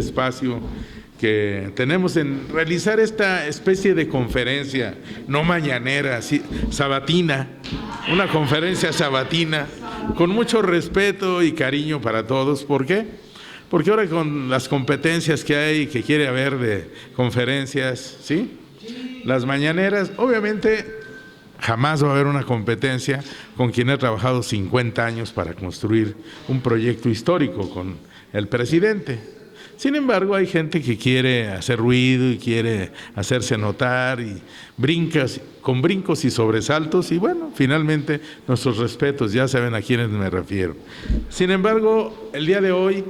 espacio que tenemos en realizar esta especie de conferencia, no mañanera, sabatina, una conferencia sabatina, con mucho respeto y cariño para todos. ¿Por qué? Porque ahora con las competencias que hay, que quiere haber de conferencias, ¿sí? Las mañaneras, obviamente jamás va a haber una competencia con quien ha trabajado 50 años para construir un proyecto histórico con el presidente. Sin embargo, hay gente que quiere hacer ruido y quiere hacerse notar y con brincos y sobresaltos, y bueno, finalmente nuestros respetos, ya saben a quiénes me refiero. Sin embargo, el día de hoy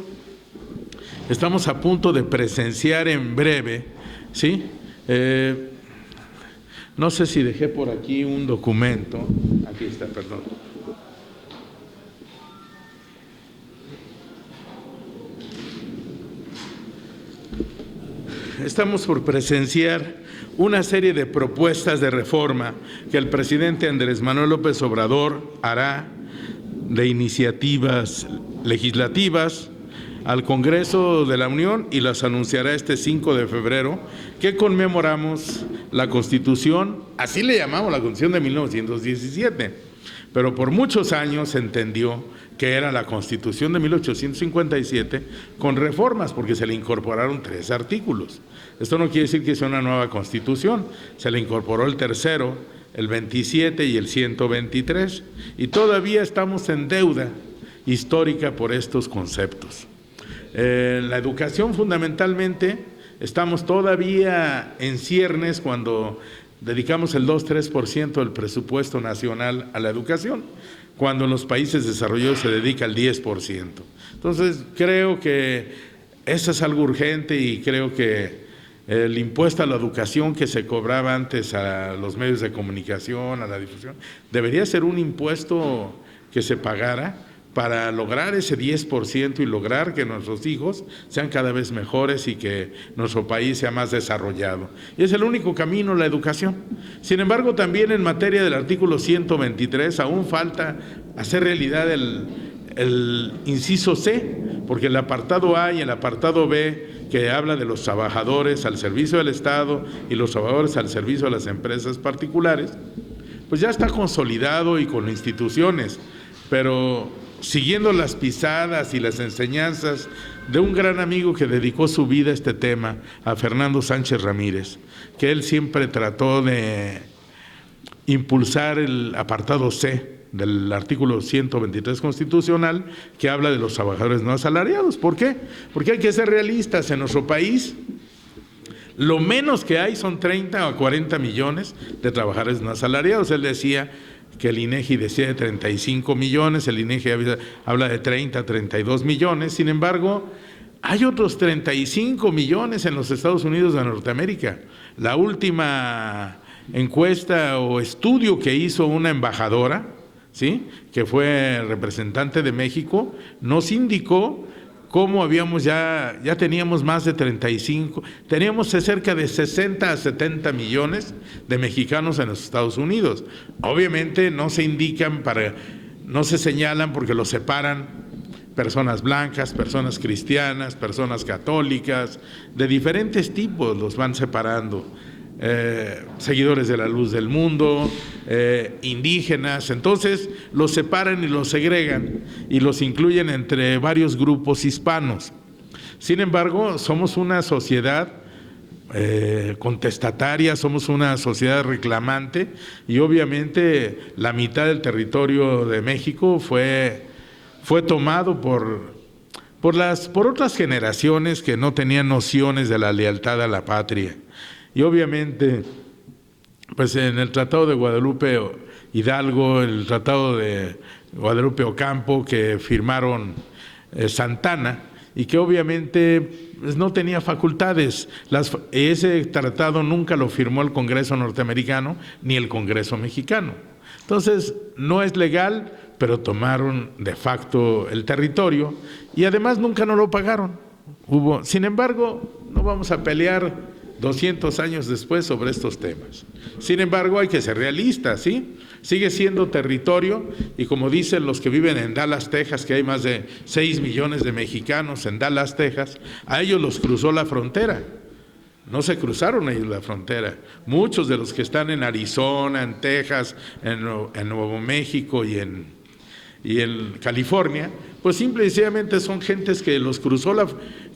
estamos a punto de presenciar en breve, ¿sí? No sé si dejé por aquí un documento, aquí está, perdón. Estamos por presenciar una serie de propuestas de reforma que el presidente Andrés Manuel López Obrador hará de iniciativas legislativas al Congreso de la Unión y las anunciará este 5 de febrero, que conmemoramos la Constitución, así le llamamos la Constitución de 1917, pero por muchos años se entendió que era la Constitución de 1857 con reformas, porque se le incorporaron 3 artículos. Esto no quiere decir que sea una nueva Constitución, se le incorporó el tercero, el 27 y el 123, y todavía estamos en deuda histórica por estos conceptos. La educación, fundamentalmente, estamos todavía en ciernes cuando dedicamos el 2-3% del presupuesto nacional a la educación, cuando en los países desarrollados se dedica el 10%. Entonces, creo que eso es algo urgente, y creo que el impuesto a la educación que se cobraba antes a los medios de comunicación, a la difusión, debería ser un impuesto que se pagara para lograr ese 10% y lograr que nuestros hijos sean cada vez mejores y que nuestro país sea más desarrollado. Y es el único camino, la educación. Sin embargo, también en materia del artículo 123 aún falta hacer realidad el inciso C, porque el apartado A y el apartado B, que habla de los trabajadores al servicio del Estado y los trabajadores al servicio de las empresas particulares, pues ya está consolidado y con instituciones, pero siguiendo las pisadas y las enseñanzas de un gran amigo que dedicó su vida a este tema, a Fernando Sánchez Ramírez, que él siempre trató de impulsar el apartado C del artículo 123 constitucional, que habla de los trabajadores no asalariados. ¿Por qué? Porque hay que ser realistas. En nuestro país, lo menos que hay son 30 o 40 millones de trabajadores no asalariados. Él decía que el INEGI decía de 35 millones, el INEGI habla de 30, 32 millones, sin embargo, hay otros 35 millones en los Estados Unidos de Norteamérica. La última encuesta o estudio que hizo una embajadora, ¿sí?, que fue representante de México, nos indicó cómo ya teníamos más de 35, teníamos cerca de 60 a 70 millones de mexicanos en los Estados Unidos. Obviamente no se indican, no se señalan porque los separan personas blancas, personas cristianas, personas católicas, de diferentes tipos los van separando. Seguidores de la luz del mundo, indígenas, entonces los separan y los segregan y los incluyen entre varios grupos hispanos. Sin embargo, somos una sociedad contestataria, somos una sociedad reclamante, y obviamente la mitad del territorio de México fue tomado por otras generaciones que no tenían nociones de la lealtad a la patria. Y obviamente, pues en el Tratado de Guadalupe Hidalgo, el Tratado de Guadalupe Ocampo, que firmaron Santana, y que obviamente pues, no tenía facultades. Ese tratado nunca lo firmó el Congreso norteamericano ni el Congreso mexicano. Entonces, no es legal, pero tomaron de facto el territorio, y además nunca nos lo pagaron. Sin embargo, no vamos a pelear 200 años después sobre estos temas. Sin embargo, hay que ser realistas, ¿sí? Sigue siendo territorio y como dicen los que viven en Dallas, Texas, que hay más de 6 millones de mexicanos en Dallas, Texas, a ellos los cruzó la frontera. No se cruzaron ellos la frontera. Muchos de los que están en Arizona, en Texas, en Nuevo México y en California, pues simple y sencillamente son gentes que los cruzó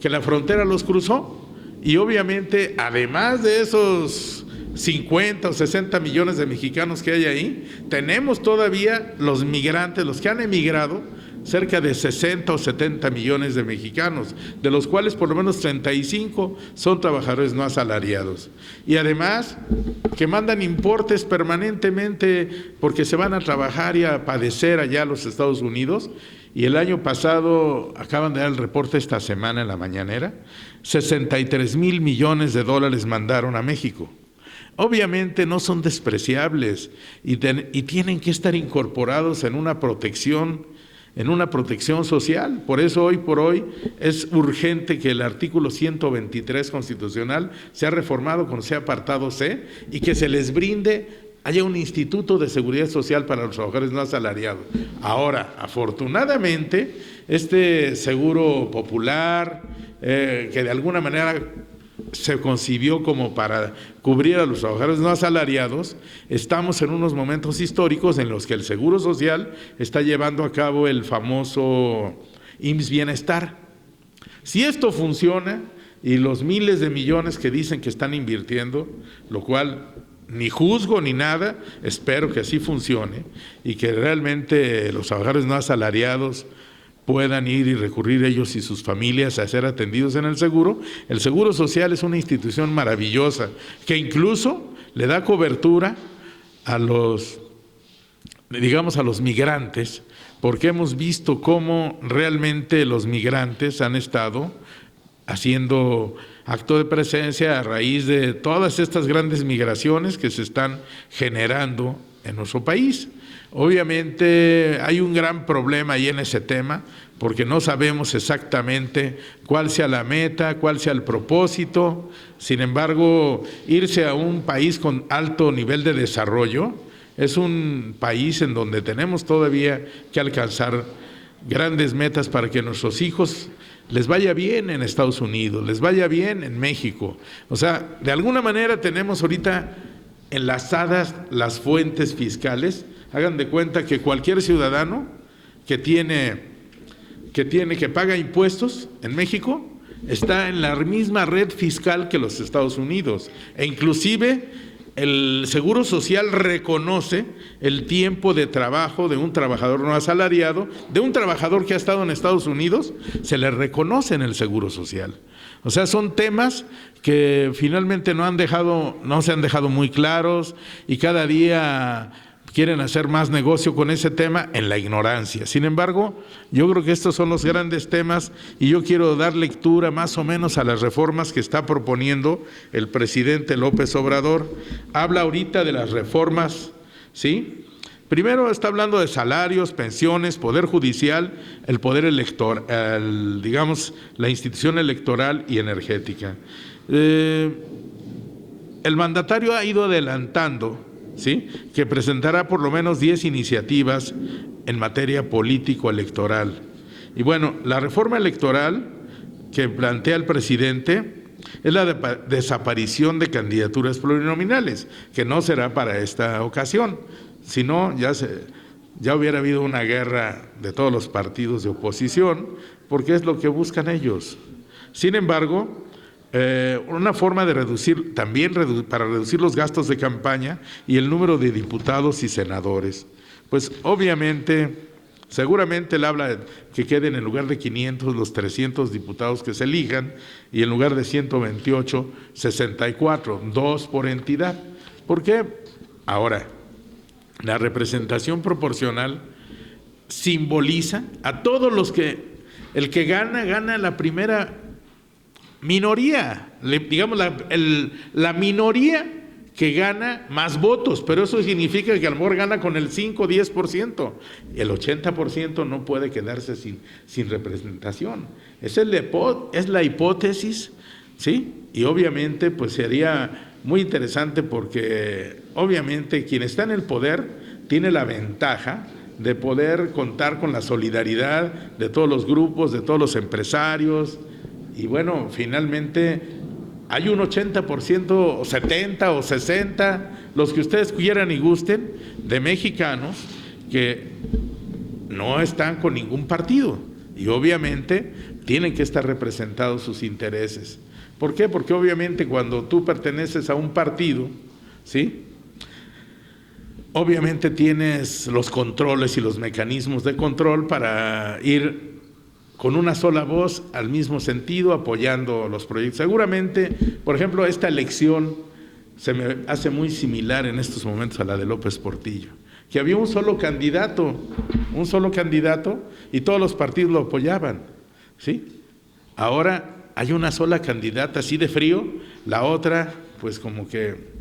que la frontera los cruzó. Y obviamente, además de esos 50 o 60 millones de mexicanos que hay ahí, tenemos todavía los migrantes, los que han emigrado, cerca de 60 o 70 millones de mexicanos, de los cuales por lo menos 35 son trabajadores no asalariados. Y además, que mandan importes permanentemente porque se van a trabajar y a padecer allá a los Estados Unidos. Y el año pasado, acaban de dar el reporte esta semana en la mañanera, 63,000 millones de dólares mandaron a México. Obviamente no son despreciables y tienen que estar incorporados en una protección social. Por eso hoy por hoy es urgente que el artículo 123 constitucional sea reformado con ese apartado C y que se les haya un instituto de seguridad social para los trabajadores no asalariados. Ahora, afortunadamente, este seguro popular, que de alguna manera se concibió como para cubrir a los trabajadores no asalariados, estamos en unos momentos históricos en los que el Seguro Social está llevando a cabo el famoso IMSS Bienestar. Si esto funciona y los miles de millones que dicen que están invirtiendo, lo cual ni juzgo ni nada, espero que así funcione y que realmente los trabajadores no asalariados puedan ir y recurrir ellos y sus familias a ser atendidos en el seguro. El Seguro Social es una institución maravillosa que incluso le da cobertura a los migrantes, porque hemos visto cómo realmente los migrantes han estado haciendo acto de presencia a raíz de todas estas grandes migraciones que se están generando en nuestro país. Obviamente hay un gran problema ahí en ese tema, porque no sabemos exactamente cuál sea la meta, cuál sea el propósito. Sin embargo, irse a un país con alto nivel de desarrollo es un país en donde tenemos todavía que alcanzar grandes metas para que a nuestros hijos les vaya bien en Estados Unidos, les vaya bien en México. O sea, de alguna manera tenemos ahorita enlazadas las fuentes fiscales. Hagan de cuenta que cualquier ciudadano que paga impuestos en México está en la misma red fiscal que los Estados Unidos. E inclusive el Seguro Social reconoce el tiempo de trabajo de un trabajador no asalariado, de un trabajador que ha estado en Estados Unidos, se le reconoce en el Seguro Social. O sea, son temas que finalmente no se han dejado muy claros y cada día quieren hacer más negocio con ese tema en la ignorancia. Sin embargo, yo creo que estos son los grandes temas y yo quiero dar lectura más o menos a las reformas que está proponiendo el presidente López Obrador. Habla ahorita de las reformas, ¿sí? Primero está hablando de salarios, pensiones, poder judicial, el poder electoral, la institución electoral y energética. El mandatario ha ido adelantando, ¿sí?, que presentará por lo menos 10 iniciativas en materia político-electoral. Y bueno, la reforma electoral que plantea el presidente es la desaparición de candidaturas plurinominales, que no será para esta ocasión, sino ya hubiera habido una guerra de todos los partidos de oposición, porque es lo que buscan ellos. Sin embargo, una forma de para reducir los gastos de campaña y el número de diputados y senadores. Pues obviamente, seguramente él habla de que queden en lugar de 500 los 300 diputados que se elijan y en lugar de 128, 64, 2 por entidad. ¿Por qué? Ahora, la representación proporcional simboliza a todos los que el que gana la primera minoría, digamos la minoría que gana más votos, pero eso significa que a lo mejor gana con el 5 o 10%. El 80% no puede quedarse sin representación. Es la hipótesis ¿sí? Y obviamente pues sería muy interesante porque obviamente quien está en el poder tiene la ventaja de poder contar con la solidaridad de todos los grupos, de todos los empresarios, y bueno, finalmente hay un 80%, o 70 o 60, los que ustedes quieran y gusten, de mexicanos que no están con ningún partido y obviamente tienen que estar representados sus intereses. ¿Por qué? Porque obviamente cuando tú perteneces a un partido, ¿sí?, obviamente tienes los controles y los mecanismos de control para ir con una sola voz al mismo sentido, apoyando los proyectos. Seguramente, por ejemplo, esta elección se me hace muy similar en estos momentos a la de López Portillo, que había un solo candidato y todos los partidos lo apoyaban, ¿sí? Ahora hay una sola candidata, así de frío, la otra, pues como que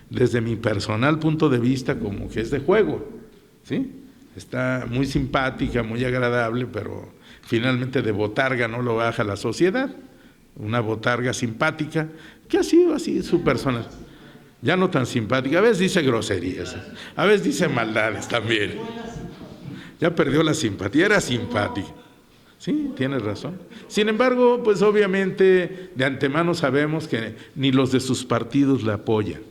desde mi personal punto de vista, como que es de juego, ¿sí? Está muy simpática, muy agradable, pero finalmente de botarga no lo baja la sociedad. Una botarga simpática, que ha sido así su personal. Ya no tan simpática, a veces dice groserías, a veces dice maldades también. Ya perdió la simpatía, era simpática. Sí, tienes razón. Sin embargo, pues obviamente de antemano sabemos que ni los de sus partidos la apoyan.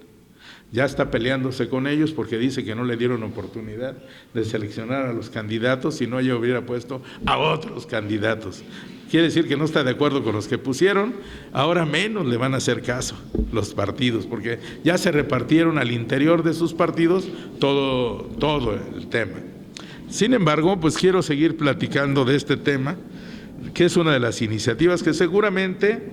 Ya está peleándose con ellos porque dice que no le dieron oportunidad de seleccionar a los candidatos, si no ella hubiera puesto a otros candidatos. Quiere decir que no está de acuerdo con los que pusieron, ahora menos le van a hacer caso los partidos, porque ya se repartieron al interior de sus partidos todo el tema. Sin embargo, pues quiero seguir platicando de este tema, que es una de las iniciativas que seguramente,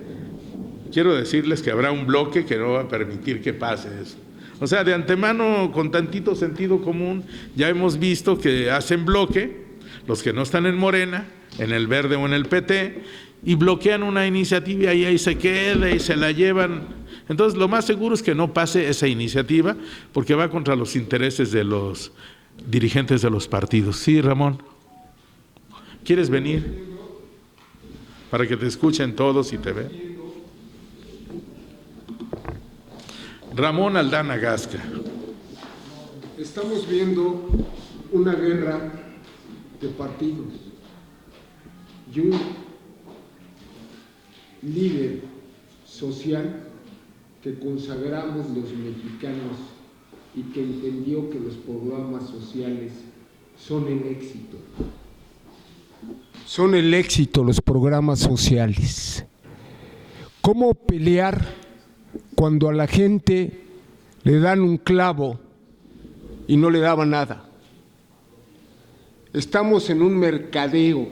quiero decirles que habrá un bloque que no va a permitir que pase eso. O sea, de antemano, con tantito sentido común, ya hemos visto que hacen bloque, los que no están en Morena, en el Verde o en el PT, y bloquean una iniciativa y ahí se queda y se la llevan. Entonces, lo más seguro es que no pase esa iniciativa, porque va contra los intereses de los dirigentes de los partidos. Sí, Ramón, ¿quieres venir? Para que te escuchen todos y te vean. Ramón Aldana Gasca. Estamos viendo una guerra de partidos y un líder social que consagramos los mexicanos y que entendió que los programas sociales son el éxito. Son el éxito los programas sociales. ¿Cómo pelear cuando a la gente le dan un clavo y no le daba nada? Estamos en un mercadeo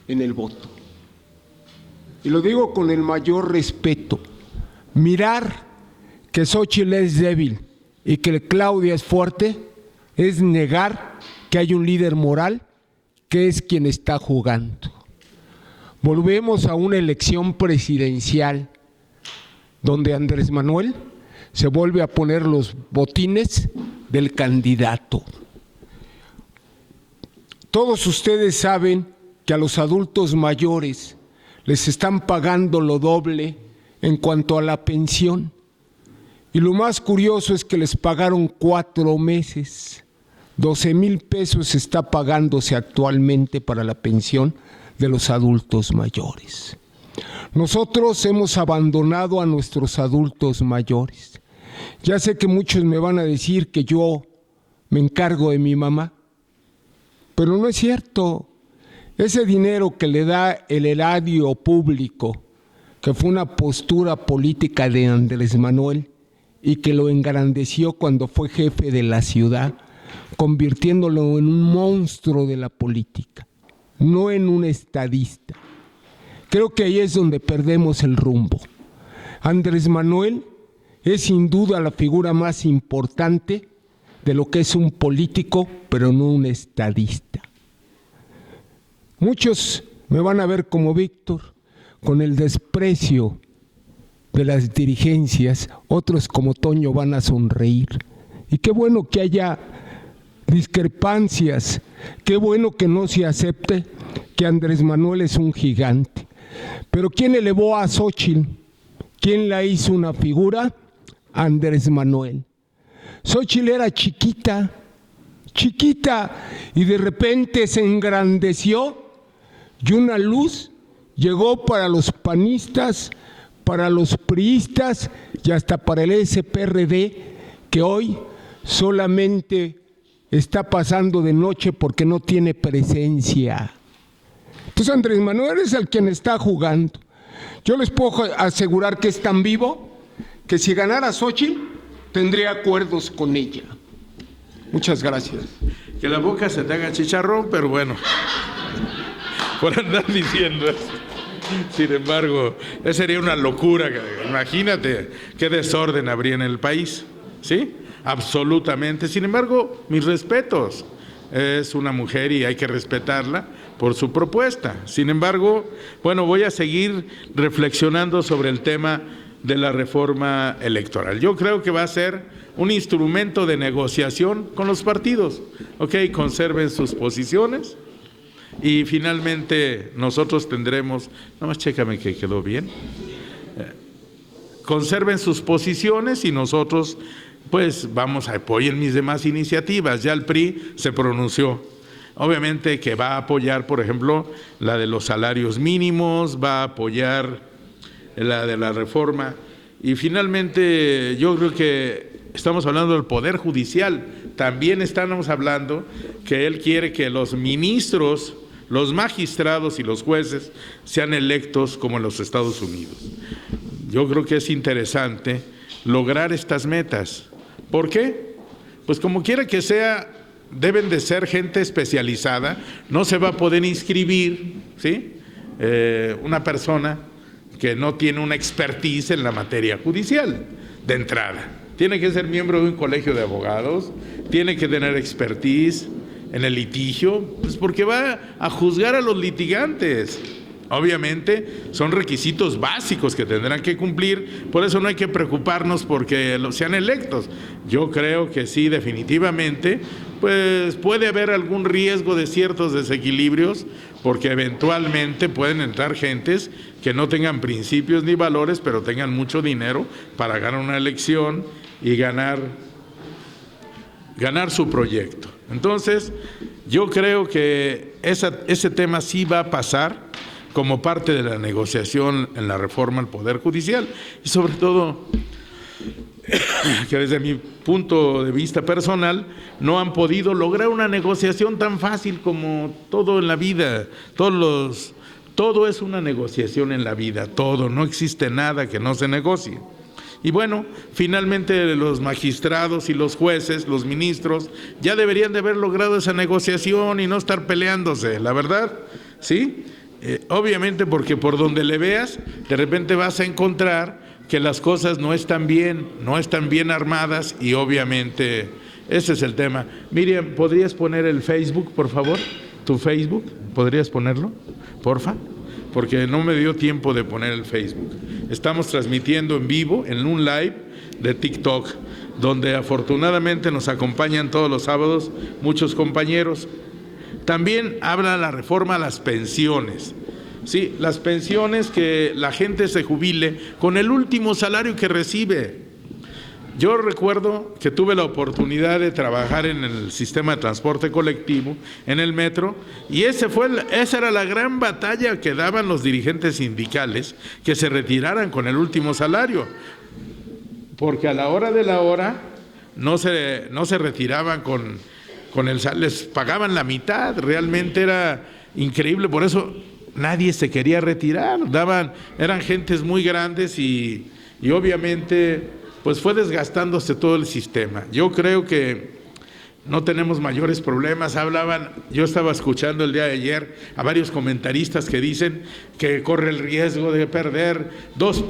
en el voto. Y lo digo con el mayor respeto. Mirar que Xóchitl es débil y que Claudia es fuerte es negar que hay un líder moral que es quien está jugando. Volvemos a una elección presidencial donde Andrés Manuel se vuelve a poner los botines del candidato. Todos ustedes saben que a los adultos mayores les están pagando lo doble en cuanto a la pensión. Y lo más curioso es que les pagaron 4 meses. 12,000 pesos está pagándose actualmente para la pensión de los adultos mayores. Nosotros hemos abandonado a nuestros adultos mayores. Ya sé que muchos me van a decir que yo me encargo de mi mamá, pero no es cierto. Ese dinero que le da el erario público, que fue una postura política de Andrés Manuel y que lo engrandeció cuando fue jefe de la ciudad, convirtiéndolo en un monstruo de la política, no en un estadista. Creo que ahí es donde perdemos el rumbo. Andrés Manuel es sin duda la figura más importante de lo que es un político, pero no un estadista. Muchos me van a ver como Víctor, con el desprecio de las dirigencias, otros como Toño van a sonreír. Y qué bueno que haya discrepancias, qué bueno que no se acepte que Andrés Manuel es un gigante. Pero ¿quién elevó a Xóchitl? ¿Quién la hizo una figura? Andrés Manuel. Xóchitl era chiquita, y de repente se engrandeció y una luz llegó para los panistas, para los priistas y hasta para el SPRD, que hoy solamente está pasando de noche porque no tiene presencia. Entonces Andrés Manuel es el quien está jugando. Yo les puedo asegurar que es tan vivo que si ganara Xóchitl tendría acuerdos con ella. Muchas gracias. Que la boca se te haga chicharrón, pero bueno, por andar diciendo eso. Sin embargo, esa sería una locura. Imagínate qué desorden habría en el país, ¿sí? Absolutamente. Sin embargo, mis respetos. Es una mujer y hay que respetarla por su propuesta. Sin embargo, bueno, voy a seguir reflexionando sobre el tema de la reforma electoral. Yo creo que va a ser un instrumento de negociación con los partidos. Ok, conserven sus posiciones y finalmente nosotros tendremos, nada más chécame que quedó bien, conserven sus posiciones y nosotros pues vamos a apoyar mis demás iniciativas. Ya el PRI se pronunció. Obviamente que va a apoyar, por ejemplo, la de los salarios mínimos, va a apoyar la de la reforma. Y finalmente yo creo que estamos hablando del Poder Judicial. También estamos hablando que él quiere que los ministros, los magistrados y los jueces sean electos como en los Estados Unidos. Yo creo que es interesante lograr estas metas. ¿Por qué? Pues como quiera que sea, deben de ser gente especializada, no se va a poder inscribir, ¿sí? Una persona que no tiene una expertise en la materia judicial, de entrada. Tiene que ser miembro de un colegio de abogados, tiene que tener expertise en el litigio, pues porque va a juzgar a los litigantes. Obviamente son requisitos básicos que tendrán que cumplir, por eso no hay que preocuparnos porque sean electos. Yo creo que sí, definitivamente, pues puede haber algún riesgo de ciertos desequilibrios, porque eventualmente pueden entrar gentes que no tengan principios ni valores, pero tengan mucho dinero para ganar una elección y ganar su proyecto. Entonces, yo creo que ese tema sí va a pasar como parte de la negociación en la reforma al Poder Judicial y sobre todo que desde mi punto de vista personal no han podido lograr una negociación tan fácil como todo en la vida. Todo es una negociación en la vida, todo, no existe nada que no se negocie. Y bueno, finalmente los magistrados y los jueces, los ministros, ya deberían de haber logrado esa negociación y no estar peleándose, la verdad, ¿sí? Obviamente porque por donde le veas, de repente vas a encontrar que las cosas no están bien armadas y obviamente ese es el tema. Miriam, ¿podrías poner el Facebook, por favor? ¿Tu Facebook? ¿Podrías ponerlo, porfa? Porque no me dio tiempo de poner el Facebook. Estamos transmitiendo en vivo, en un live de TikTok, donde afortunadamente nos acompañan todos los sábados muchos compañeros. También habla la reforma a las pensiones. Sí, las pensiones, que la gente se jubile con el último salario que recibe. Yo recuerdo que tuve la oportunidad de trabajar en el sistema de transporte colectivo, en el metro, y esa era la gran batalla que daban los dirigentes sindicales, que se retiraran con el último salario, porque a la hora de la hora no se retiraban les pagaban la mitad, realmente era increíble, por eso nadie se quería retirar, eran gentes muy grandes y obviamente pues fue desgastándose todo el sistema. Yo creo que no tenemos mayores problemas. Yo estaba escuchando el día de ayer a varios comentaristas que dicen que corre el riesgo de perder 2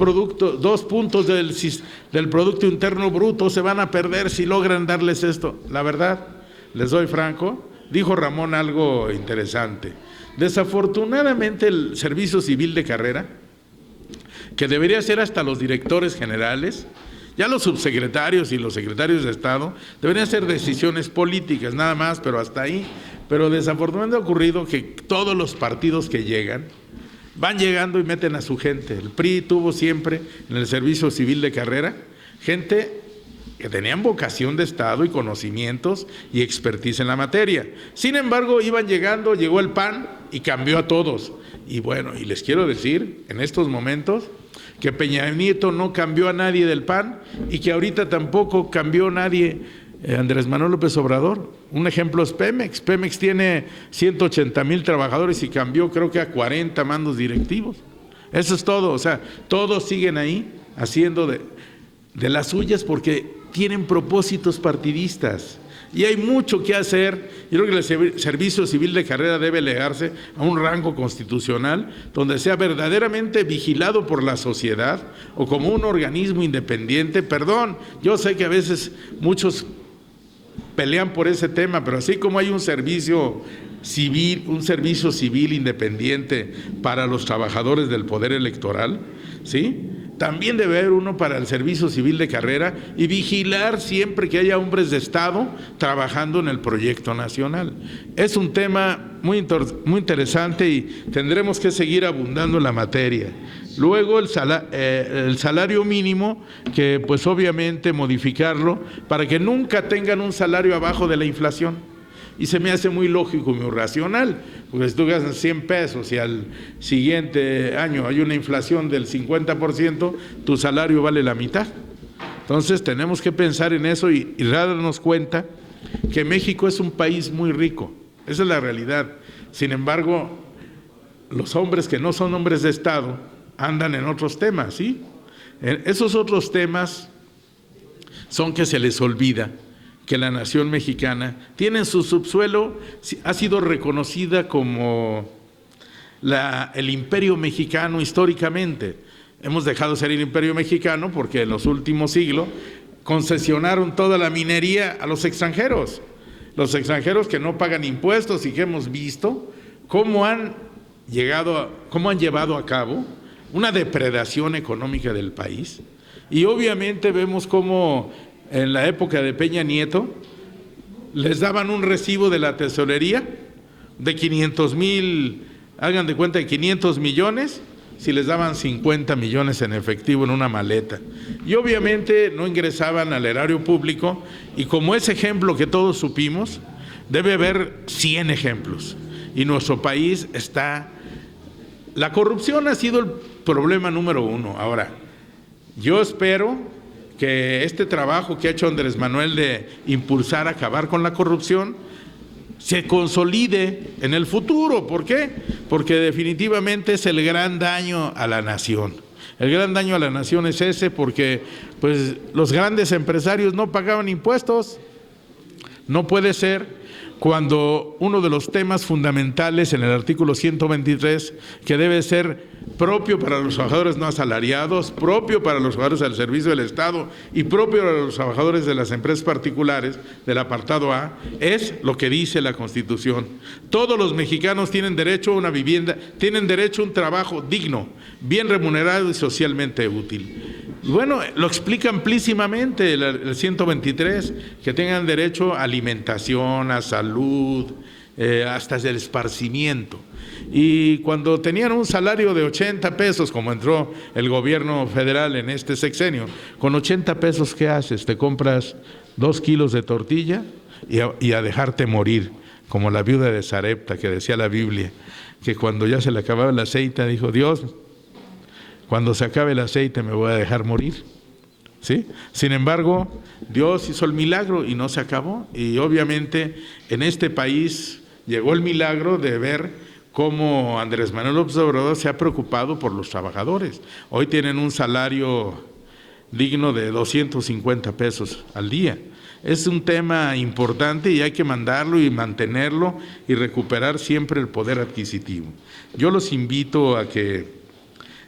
puntos del Producto Interno Bruto, se van a perder si logran darles esto. La verdad, les doy franco, dijo Ramón algo interesante. Desafortunadamente el servicio civil de carrera, que debería ser hasta los directores generales, ya los subsecretarios y los secretarios de Estado, deberían hacer decisiones políticas nada más, pero hasta ahí. Pero desafortunadamente ha ocurrido que todos los partidos que llegan van llegando y meten a su gente. El PRI tuvo siempre en el servicio civil de carrera gente que tenían vocación de Estado y conocimientos y expertise en la materia. Sin embargo, iban llegando, llegó el PAN y cambió a todos. Y bueno, y les quiero decir en estos momentos que Peña Nieto no cambió a nadie del PAN y que ahorita tampoco cambió nadie Andrés Manuel López Obrador. Un ejemplo es Pemex. Pemex tiene 180,000 trabajadores y cambió creo que a 40 mandos directivos. Eso es todo, o sea, todos siguen ahí haciendo de las suyas porque tienen propósitos partidistas. Y hay mucho que hacer. Yo creo que el servicio civil de carrera debe elevarse a un rango constitucional donde sea verdaderamente vigilado por la sociedad o como un organismo independiente. Perdón, yo sé que a veces muchos pelean por ese tema, pero así como hay un servicio civil independiente para los trabajadores del poder electoral, ¿sí?, también debe haber uno para el servicio civil de carrera y vigilar siempre que haya hombres de Estado trabajando en el proyecto nacional. Es un tema muy interesante y tendremos que seguir abundando en la materia. Luego el salario mínimo, que pues obviamente modificarlo para que nunca tengan un salario abajo de la inflación. Y se me hace muy lógico y muy racional, porque si tú gastas 100 pesos y al siguiente año hay una inflación del 50%, tu salario vale la mitad. Entonces tenemos que pensar en eso y darnos cuenta que México es un país muy rico, esa es la realidad. Sin embargo, los hombres que no son hombres de Estado andan en otros temas, ¿sí? Esos otros temas son que se les olvida que la nación mexicana tiene en su subsuelo, ha sido reconocida como el imperio mexicano históricamente. Hemos dejado de ser el imperio mexicano porque en los últimos siglos concesionaron toda la minería a los extranjeros que no pagan impuestos y que hemos visto cómo han llevado a cabo una depredación económica del país. Y obviamente vemos cómo en la época de Peña Nieto les daban un recibo de la tesorería de 500,000, hagan de cuenta de 500 millones, si les daban 50 millones en efectivo en una maleta. Y obviamente no ingresaban al erario público, y como ese ejemplo que todos supimos, debe haber 100 ejemplos. Y nuestro país la corrupción ha sido el problema número 1. Ahora, yo espero que este trabajo que ha hecho Andrés Manuel de impulsar, acabar con la corrupción, se consolide en el futuro. ¿Por qué? Porque definitivamente es el gran daño a la nación. El gran daño a la nación es ese, porque pues, los grandes empresarios no pagaban impuestos. No puede ser cuando uno de los temas fundamentales en el artículo 123, que debe ser propio para los trabajadores no asalariados, propio para los trabajadores al servicio del Estado y propio para los trabajadores de las empresas particulares, del apartado A, es lo que dice la Constitución. Todos los mexicanos tienen derecho a una vivienda, tienen derecho a un trabajo digno, bien remunerado y socialmente útil. Y bueno, lo explica amplísimamente el 123, que tengan derecho a alimentación, a salud, hasta el esparcimiento. Y cuando tenían un salario de 80 pesos, como entró el gobierno federal en este sexenio, con 80 pesos, ¿qué haces? Te compras 2 kilos de tortilla y a dejarte morir, como la viuda de Sarepta, que decía la Biblia, que cuando ya se le acababa el aceite, dijo: Dios, cuando se acabe el aceite me voy a dejar morir, ¿sí? Sin embargo, Dios hizo el milagro y no se acabó. Y obviamente en este país llegó el milagro de ver cómo Andrés Manuel López Obrador se ha preocupado por los trabajadores. Hoy tienen un salario digno de 250 pesos al día. Es un tema importante y hay que mandarlo y mantenerlo y recuperar siempre el poder adquisitivo. Yo los invito a que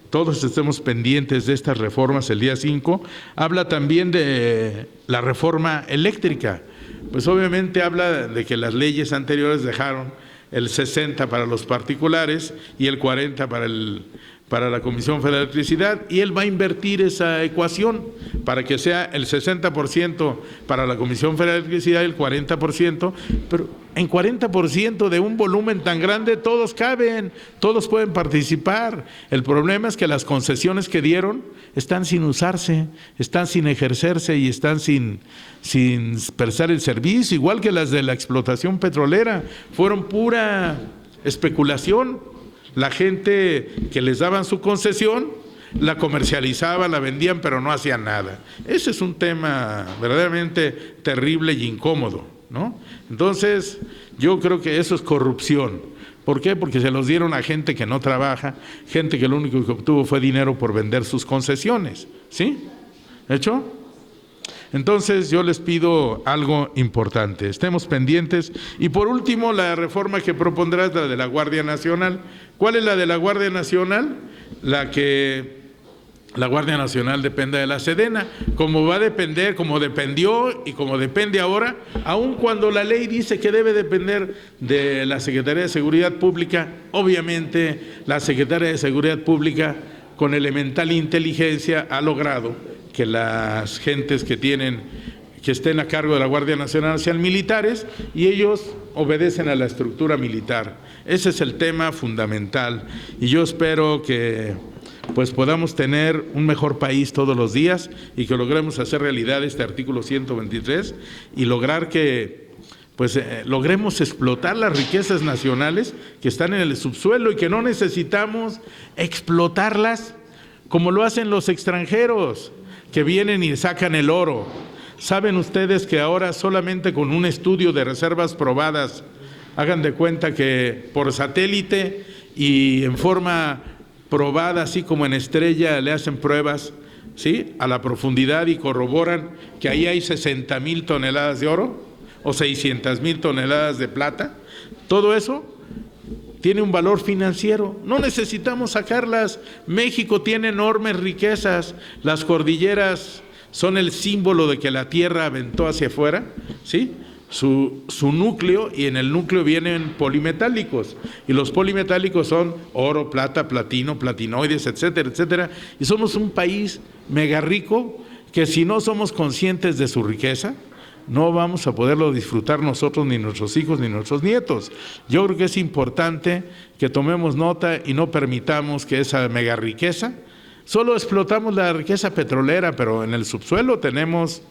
todos estemos pendientes de estas reformas. El día 5 habla también de la reforma eléctrica. Pues obviamente habla de que las leyes anteriores dejaron el 60 para los particulares y el 40 para la Comisión Federal de Electricidad, y él va a invertir esa ecuación para que sea el 60% para la Comisión Federal de Electricidad y el 40%, pero en 40% de un volumen tan grande todos caben, todos pueden participar. El problema es que las concesiones que dieron están sin usarse, están sin ejercerse y están sin prestar el servicio, igual que las de la explotación petrolera, fueron pura especulación. La gente que les daban su concesión, la comercializaban, la vendían, pero no hacían nada. Ese es un tema verdaderamente terrible y incómodo, ¿no? Entonces, yo creo que eso es corrupción. ¿Por qué? Porque se los dieron a gente que no trabaja, gente que lo único que obtuvo fue dinero por vender sus concesiones, ¿sí? ¿Hecho? Entonces yo les pido algo importante, estemos pendientes. Y por último, la reforma que propondrás, la de la Guardia Nacional. ¿Cuál es la de la Guardia Nacional? La Guardia Nacional depende de la Sedena, como va a depender, como dependió y como depende ahora, aun cuando la ley dice que debe depender de la Secretaría de Seguridad Pública. Obviamente la Secretaría de Seguridad Pública, con elemental inteligencia, ha logrado que las gentes que estén a cargo de la Guardia Nacional sean militares y ellos obedecen a la estructura militar. Ese es el tema fundamental y yo espero que pues podamos tener un mejor país todos los días y que logremos hacer realidad este artículo 123 y lograr que logremos explotar las riquezas nacionales que están en el subsuelo y que no necesitamos explotarlas como lo hacen los extranjeros, que vienen y sacan el oro. ¿Saben ustedes que ahora solamente con un estudio de reservas probadas, hagan de cuenta que por satélite y en forma probada, así como en Estrella le hacen pruebas, ¿sí?, a la profundidad y corroboran que ahí hay 60,000 toneladas de oro o 600,000 toneladas de plata? Todo eso tiene un valor financiero, no necesitamos sacarlas. México tiene enormes riquezas, las cordilleras son el símbolo de que la tierra aventó hacia afuera, ¿sí?, su núcleo, y en el núcleo vienen polimetálicos, y los polimetálicos son oro, plata, platino, platinoides, etcétera, etcétera, y somos un país mega rico que si no somos conscientes de su riqueza, no vamos a poderlo disfrutar nosotros, ni nuestros hijos, ni nuestros nietos. Yo creo que es importante que tomemos nota y no permitamos que esa mega riqueza, solo explotamos la riqueza petrolera, pero en el subsuelo tenemos,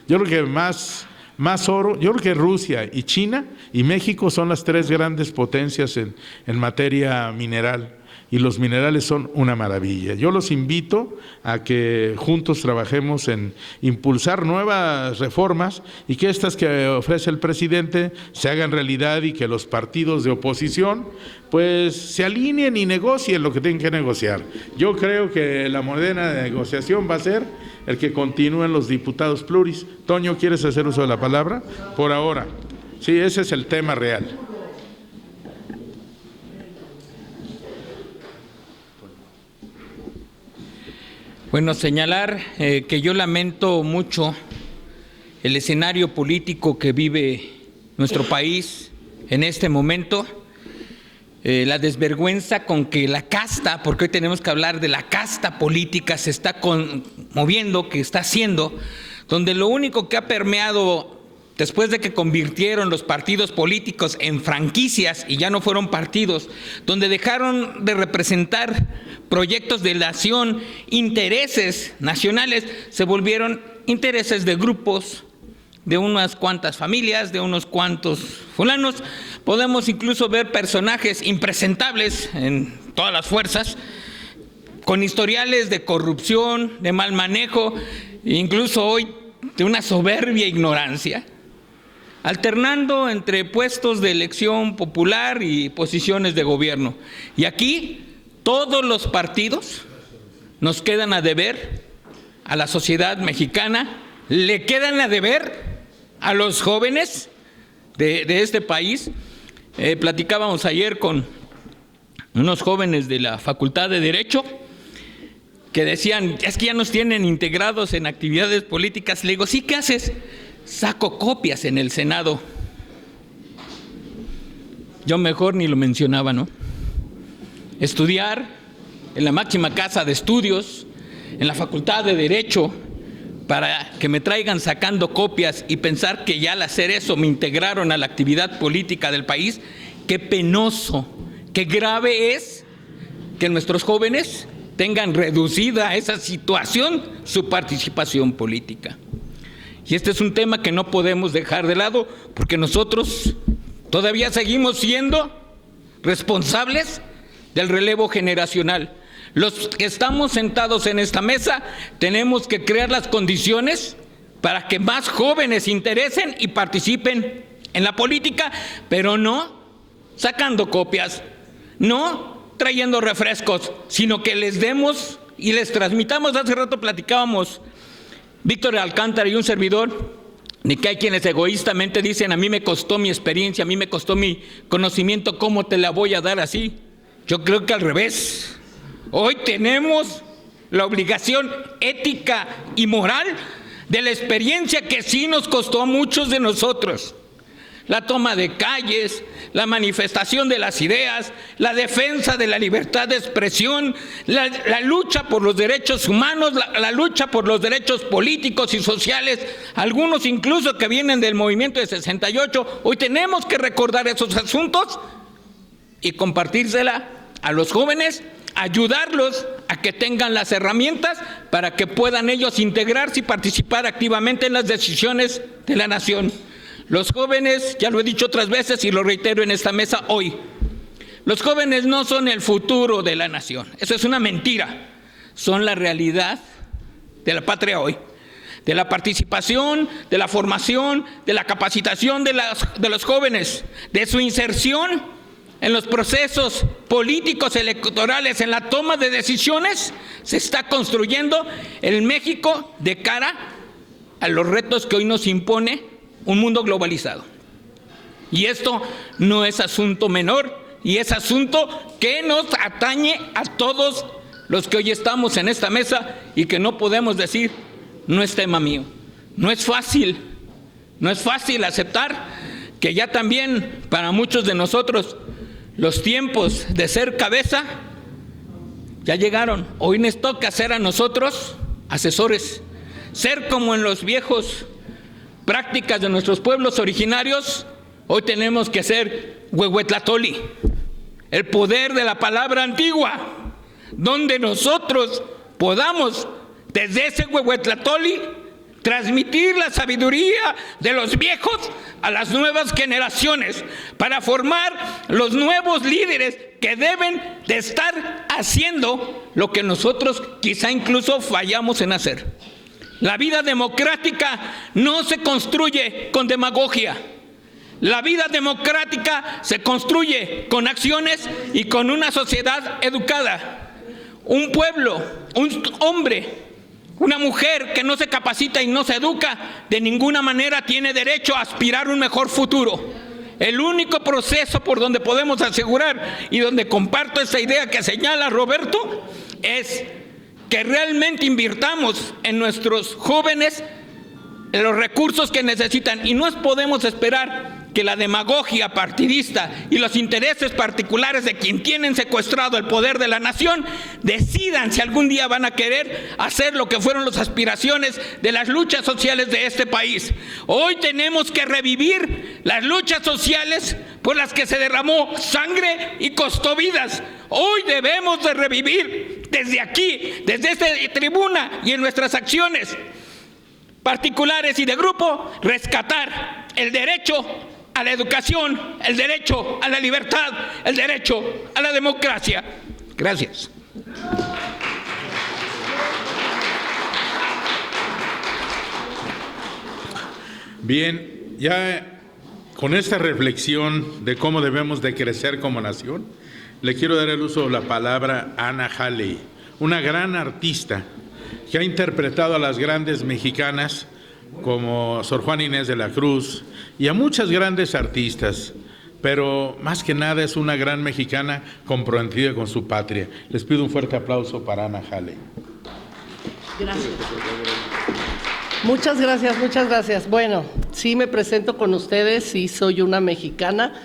yo creo que más oro. Yo creo que Rusia y China y México son las tres grandes potencias en materia mineral. Y los minerales son una maravilla. Yo los invito a que juntos trabajemos en impulsar nuevas reformas y que estas que ofrece el presidente se hagan realidad y que los partidos de oposición pues se alineen y negocien lo que tienen que negociar. Yo creo que la moneda de negociación va a ser el que continúen los diputados pluris. Toño, ¿quieres hacer uso de la palabra? Por ahora. Sí, ese es el tema real. Bueno, señalar que yo lamento mucho el escenario político que vive nuestro país en este momento, la desvergüenza con que la casta, porque hoy tenemos que hablar de la casta política, se está moviendo, que está haciendo, donde lo único que ha permeado después de que convirtieron los partidos políticos en franquicias y ya no fueron partidos, donde dejaron de representar proyectos de nación, intereses nacionales, se volvieron intereses de grupos, de unas cuantas familias, de unos cuantos fulanos. Podemos incluso ver personajes impresentables en todas las fuerzas, con historiales de corrupción, de mal manejo, incluso hoy de una soberbia ignorancia, alternando entre puestos de elección popular y posiciones de gobierno. Y aquí todos los partidos nos quedan a deber a la sociedad mexicana, le quedan a deber a los jóvenes de este país. Platicábamos ayer con unos jóvenes de la Facultad de Derecho que decían, es que ya nos tienen integrados en actividades políticas. Le digo, sí, ¿qué haces? Saco copias en el Senado. Yo mejor ni lo mencionaba, ¿no? Estudiar, en la máxima casa de estudios, en la Facultad de Derecho, para que me traigan sacando copias y pensar que ya al hacer eso me integraron a la actividad política del país. Qué penoso, qué grave es que nuestros jóvenes tengan reducida a esa situación su participación política. Y este es un tema que no podemos dejar de lado, porque nosotros todavía seguimos siendo responsables del relevo generacional. Los que estamos sentados en esta mesa tenemos que crear las condiciones para que más jóvenes se interesen y participen en la política, pero no sacando copias, no trayendo refrescos, sino que les demos y les transmitamos. Hace rato platicábamos Víctor Alcántara y un servidor, de que hay quienes egoístamente dicen: a mí me costó mi experiencia, a mí me costó mi conocimiento, ¿cómo te la voy a dar así? Yo creo que al revés. Hoy tenemos la obligación ética y moral de la experiencia que sí nos costó a muchos de nosotros. La toma de calles, la manifestación de las ideas, la defensa de la libertad de expresión, la lucha por los derechos humanos, la lucha por los derechos políticos y sociales, algunos incluso que vienen del movimiento de 68. Hoy tenemos que recordar esos asuntos y compartírsela a los jóvenes, ayudarlos a que tengan las herramientas para que puedan ellos integrarse y participar activamente en las decisiones de la nación. Los jóvenes, ya lo he dicho otras veces y lo reitero en esta mesa hoy, los jóvenes no son el futuro de la nación. Eso es una mentira. Son la realidad de la patria hoy, de la participación, de la formación, de la capacitación de los jóvenes, de su inserción en los procesos políticos electorales, en la toma de decisiones. Se está construyendo el México de cara a los retos que hoy nos impone un mundo globalizado. Y esto no es asunto menor, y es asunto que nos atañe a todos los que hoy estamos en esta mesa y que no podemos decir: no es tema mío. No es fácil aceptar que ya también para muchos de nosotros los tiempos de ser cabeza ya llegaron. Hoy nos toca ser a nosotros asesores, ser como en los viejos prácticas de nuestros pueblos originarios. Hoy tenemos que ser huehuetlatoli, el poder de la palabra antigua, donde nosotros podamos desde ese huehuetlatoli transmitir la sabiduría de los viejos a las nuevas generaciones, para formar los nuevos líderes que deben de estar haciendo lo que nosotros quizá incluso fallamos en hacer. La vida democrática no se construye con demagogia. La vida democrática se construye con acciones y con una sociedad educada. Un pueblo, un hombre, una mujer que no se capacita y no se educa, de ninguna manera tiene derecho a aspirar a un mejor futuro. El único proceso por donde podemos asegurar, y donde comparto esa idea que señala Roberto, es que realmente invirtamos en nuestros jóvenes en los recursos que necesitan, y no podemos esperar que la demagogia partidista y los intereses particulares de quien tienen secuestrado el poder de la nación decidan si algún día van a querer hacer lo que fueron las aspiraciones de las luchas sociales de este país. Hoy tenemos que revivir las luchas sociales por las que se derramó sangre y costó vidas. Hoy debemos de revivir desde aquí, desde esta tribuna y en nuestras acciones particulares y de grupo, rescatar el derecho a la educación, el derecho a la libertad, el derecho a la democracia. Gracias. Bien, ya con esta reflexión de cómo debemos de crecer como nación, le quiero dar el uso de la palabra a Anna Halley, una gran artista que ha interpretado a las grandes mexicanas como Sor Juana Inés de la Cruz y a muchas grandes artistas, pero más que nada es una gran mexicana comprometida con su patria. Les pido un fuerte aplauso para Anna Halley. Gracias. Muchas gracias, muchas gracias. Bueno, sí me presento con ustedes, sí soy una mexicana.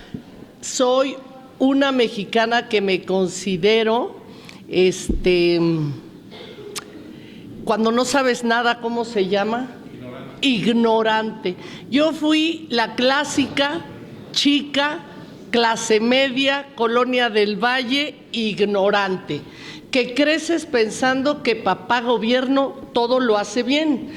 Soy una mexicana que me considero Cuando no sabes nada, ¿cómo se llama? Ignorante. Yo fui la clásica chica, clase media, Colonia del Valle, ignorante, que creces pensando que papá gobierno todo lo hace bien.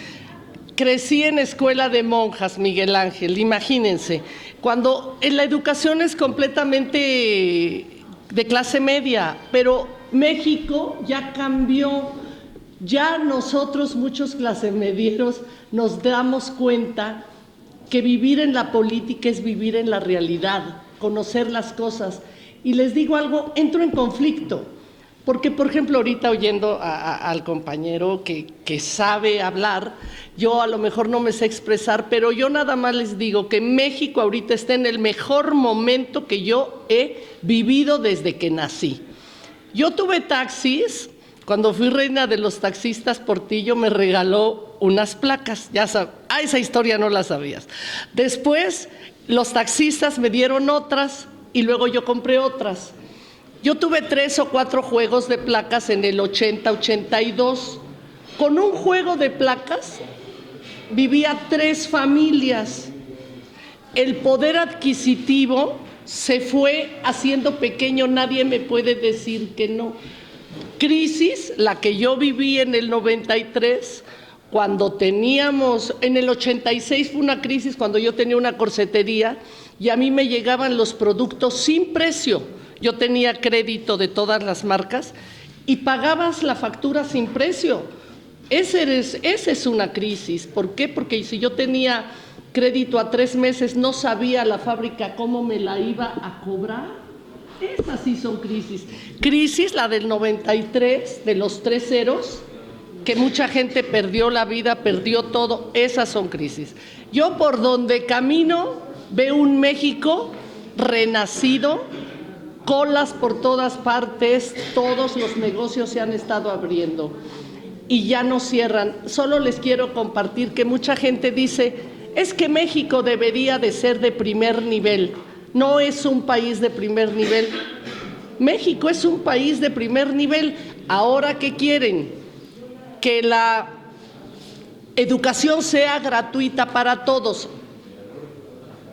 Crecí en escuela de monjas, Miguel Ángel, imagínense, cuando en la educación es completamente de clase media, pero México ya cambió, ya nosotros muchos clasemedieros nos damos cuenta que vivir en la política es vivir en la realidad, conocer las cosas. Y les digo algo, entro en conflicto, porque por ejemplo ahorita oyendo al compañero que sabe hablar, yo a lo mejor no me sé expresar, pero yo nada más les digo que México ahorita está en el mejor momento que yo he vivido desde que nací. Yo tuve taxis, cuando fui reina de los taxistas, Portillo me regaló unas placas, ya sabes, esa historia no la sabías. Después los taxistas me dieron otras y luego yo compré otras. Yo tuve 3 o 4 juegos de placas en el 80, 82. Con un juego de placas vivía 3 familias. El poder adquisitivo se fue haciendo pequeño, nadie me puede decir que no. Crisis, la que yo viví en el 93, cuando teníamos, en el 86 fue una crisis cuando yo tenía una corsetería y a mí me llegaban los productos sin precio. Yo tenía crédito de todas las marcas y pagabas la factura sin precio. Esa es una crisis. ¿Por qué? Porque si yo tenía crédito a 3 meses, no sabía la fábrica cómo me la iba a cobrar. Esas sí son crisis. Crisis, la del 93, de los 3 ceros, que mucha gente perdió la vida, perdió todo. Esas son crisis. Yo por donde camino veo un México renacido, colas por todas partes, todos los negocios se han estado abriendo y ya no cierran. Solo les quiero compartir que mucha gente dice, es que México debería de ser de primer nivel. No es un país de primer nivel. México es un país de primer nivel. Ahora, ¿qué quieren? Que la educación sea gratuita para todos.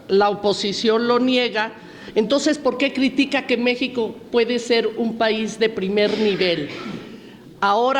La oposición lo niega. Entonces, ¿por qué critica que México puede ser un país de primer nivel? Ahora